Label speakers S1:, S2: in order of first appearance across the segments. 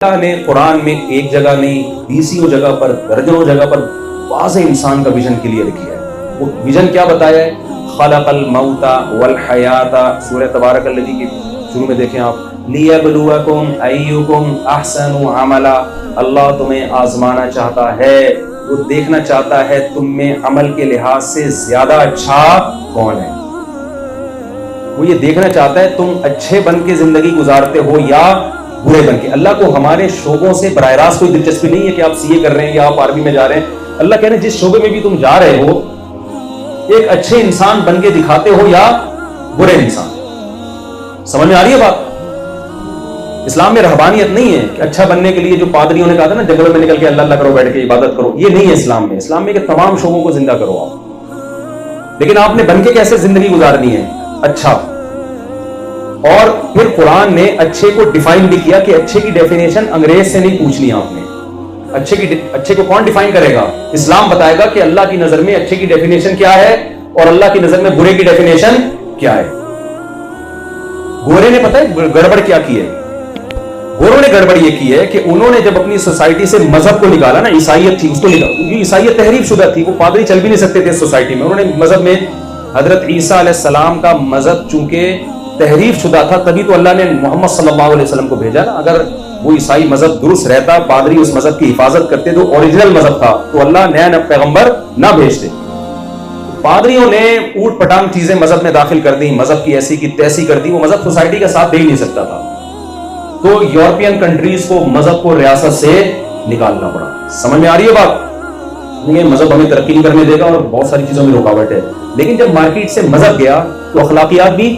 S1: अल्लाह ने कुरान में एक जगह नहीं, बीसियों जगह पर, दर्जनों जगह पर वाज़ेह इंसान का विजन क्लियर किया है। वो विजन क्या बताया है? खलक़ल मौता वल हयाता, सूरह तबारकल्लज़ी के शुरू में देखें आप, लियब्लुवकुम अय्युकुम अहसनु अमला। अल्लाह तुम्हें आजमाना चाहता है, वो देखना चाहता है तुम में अमल के लिहाज से ज्यादा अच्छा कौन है। वो ये देखना चाहता है तुम अच्छे बन के जिंदगी गुजारते हो या बुरे बन के। अल्लाह को हमारे शोबों से बराह रास्त कोई दिलचस्पी नहीं है कि आप सीए कर रहे हैं या आप आर्मी में जा रहे हैं। अल्लाह कह रहे हैं जिस शोबे में भी तुम जा रहे हो, एक अच्छे इंसान बन के दिखाते हो या बुरे इंसान। समझ में आ रही है बात? इस्लाम में रहबानियत नहीं है कि अच्छा बनने के लिए जो पादरियों ने कहा था ना, जंगलों में निकल के अल्लाह अल्लाह करो, बैठ के इबादत करो, ये नहीं है इस्लाम में। इस्लाम में कि तमाम शोबों को जिंदा करो आप, लेकिन आपने बन के कैसे जिंदगी गुजारनी है? अच्छा। और फिर कुरान ने अच्छे को डिफाइन भी किया कि अच्छे की डेफिनेशन अंग्रेज से नहीं पूछनी आपने। अच्छे को कौन डिफाइन करेगा? इस्लाम बताएगा कि अल्लाह की नजर में अच्छे की डेफिनेशन क्या है और अल्लाह की नजर में बुरे की डेफिनेशन क्या है। गोरे ने पता है गड़बड़ क्या की है? गोरों ने गड़बड़ ये की है कि उन्होंने जब अपनी सोसाइटी से मजहब को निकाला ना, ईसाइयत थी उसको निकाला, क्योंकि ईसाइयत तहरीफ शुदा थी, वो पादरी चल भी नहीं सकते थे सोसाइटी में। उन्होंने मजहब में हजरत ईसा अलैहिस्सलाम का मजहब चूंकि तहरीफ शुदा था, तभी तो अल्लाह ने मोहम्मद सल्लल्लाहु अलैहि वसल्लम को भेजा ना। अगर वो ईसाई मजहब दुरुस्त रहता, पादरी उस मजहब की हिफाजत करते, जो ओरिजिनल मजहब था, तो अल्लाह नया पैगंबर ना भेजते। पादरियों ने ऊट पटांग चीजें मजहब में दाखिल कर दी, मजहब की ऐसी की तैसी कर दी, वो मजहब सोसाइटी का साथ दे ही नहीं सकता था। तो यूरोपियन कंट्रीज को मजहब को रियासत से निकालना पड़ा। समझ में आ रही है बात? ये मजहब हमें तरक्की नहीं करने देगा और बहुत सारी चीजों में रुकावट है। लेकिन जब मार्केट से मजहब गया तो अखलाकियात भी,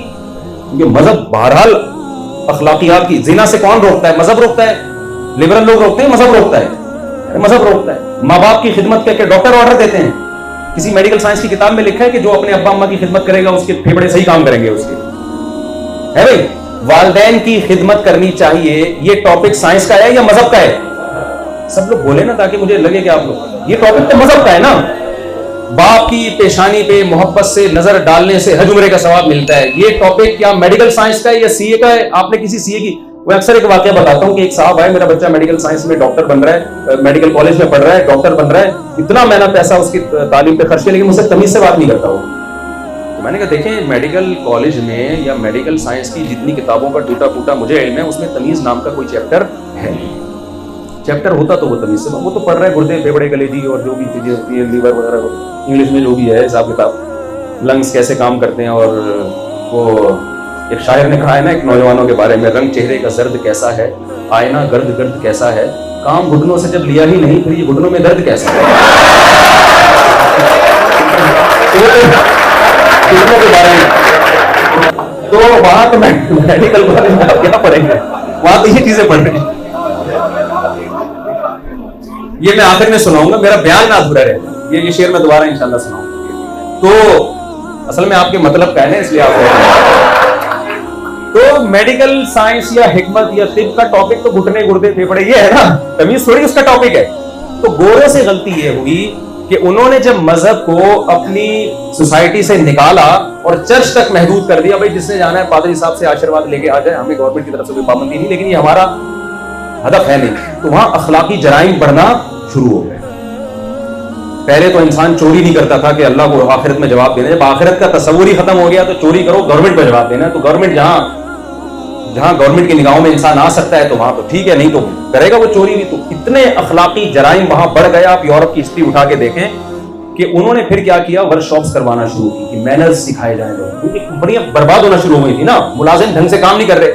S1: क्योंकि मजहब बहरहाल अखलाकियात की, जिना से कौन रोकता है? मजहब रोकता है। लिबरल लोग रोकते हैं, मजहब रोकता है। मजहब रोकता है। माँ बाप की खिदमत करके डॉक्टर ऑर्डर देते हैं। किसी मेडिकल साइंस की किताब में लिखा है कि जो अपने अब्बा अम्मा की खिदमत करेगा उसके फेफड़े सही काम करेंगे उसके, है भाई। वालिदैन की खिदमत करनी चाहिए, ये टॉपिक साइंस का है या मजहब का है? सब लोग बोले ना, ताकि मुझे लगे कि आप लोग, ये टॉपिक तो मजहब का है ना। बाप की पेशानी पे मोहब्बत से नजर डालने से हज उम्रे का सवाब मिलता है, ये टॉपिक क्या मेडिकल साइंस का है या सीए का है? आपने किसी सीए की, मैं अक्सर एक वाकया बताता हूँ कि एक साहब है, मेरा बच्चा मेडिकल साइंस में डॉक्टर बन रहा है, मेडिकल कॉलेज में पढ़ रहा है, डॉक्टर बन रहा है, इतना मैंने पैसा उसकी तालीम पे खर्च किया, लेकिन मुझसे तमीज से बात नहीं करता वो। तो मैंने कहा देखें, मेडिकल कॉलेज में या मेडिकल साइंस की जितनी किताबों का टूटा फूटा मुझे इल्म है, उसमें तमीज नाम का कोई चैप्टर है नहीं। चैप्टर होता तो वो तमीज से, वो तो पढ़ रहा है गुर्दे, फेफड़े, कलेजी और जो भी चीजें होती है, लीवर वगैरह, इंग्लिश में जो भी है हिसाब किताब, लंग्स कैसे काम करते हैं। और वो एक शायर ने कहा है ना एक नौजवानों के बारे में, रंग चेहरे का जर्द कैसा है, आईना गर्द गर्द कैसा है, काम घुटनों से जब लिया ही नहीं फिर ये घुटनों में दर्द कैसा है। घुटनों के बारे में तो वहां तो मेडिकल कॉलेज में आप क्या पढ़ेंगे? वहां तो ये चीजें पढ़ रही हैं। ये मैं आखिर में सुनाऊंगा, मेरा बयान ना अधूरा रहेगा, ये शेर मैं दोबारा इंशाल्लाह सुनाऊंगा। तो असल में आपके मतलब का है ना, इसलिए आप तो मेडिकल साइंस या हिकमत या तिब का टॉपिक तो घुटने गुर्दे फेफड़े ये है ना, तमीज थोड़ी उसका टॉपिक है। तो गोरों से गलती ये हुई कि उन्होंने जब मजहब को अपनी सोसाइटी से निकाला और चर्च तक महदूद कर दिया, भाई जिसने जाना है पादरी साहब से आशीर्वाद लेके आ जाए, हमें गवर्नमेंट की तरफ से कोई पाबंदी नहीं, लेकिन ये हमारा हदफ है नहीं। तो वहां अखलाकी जराइम बढ़ना शुरू हो गए। पहले तो इंसान चोरी नहीं करता था कि अल्लाह को आखिरत में जवाब देना, जब आखिरत का तस्वुर ही खत्म हो गया तो चोरी करो, गवर्नमेंट को जवाब देना। तो गवर्नमेंट जहां गवर्नमेंट की निगाहों में इंसान आ सकता है तो वहां तो ठीक है, नहीं तो करेगा वो चोरी भी। तो इतने अखलाकी जराइम वहां बढ़ गए। आप यूरोप की हिस्ट्री उठा के देखें कि उन्होंने फिर क्या किया, वर्कशॉप्स करवाना शुरू की कि मैनर्स सिखाए जाए लोग, क्योंकि कंपनियां बर्बाद होना शुरू हो गई थी ना, मुलाजिम ढंग से काम नहीं कर रहे।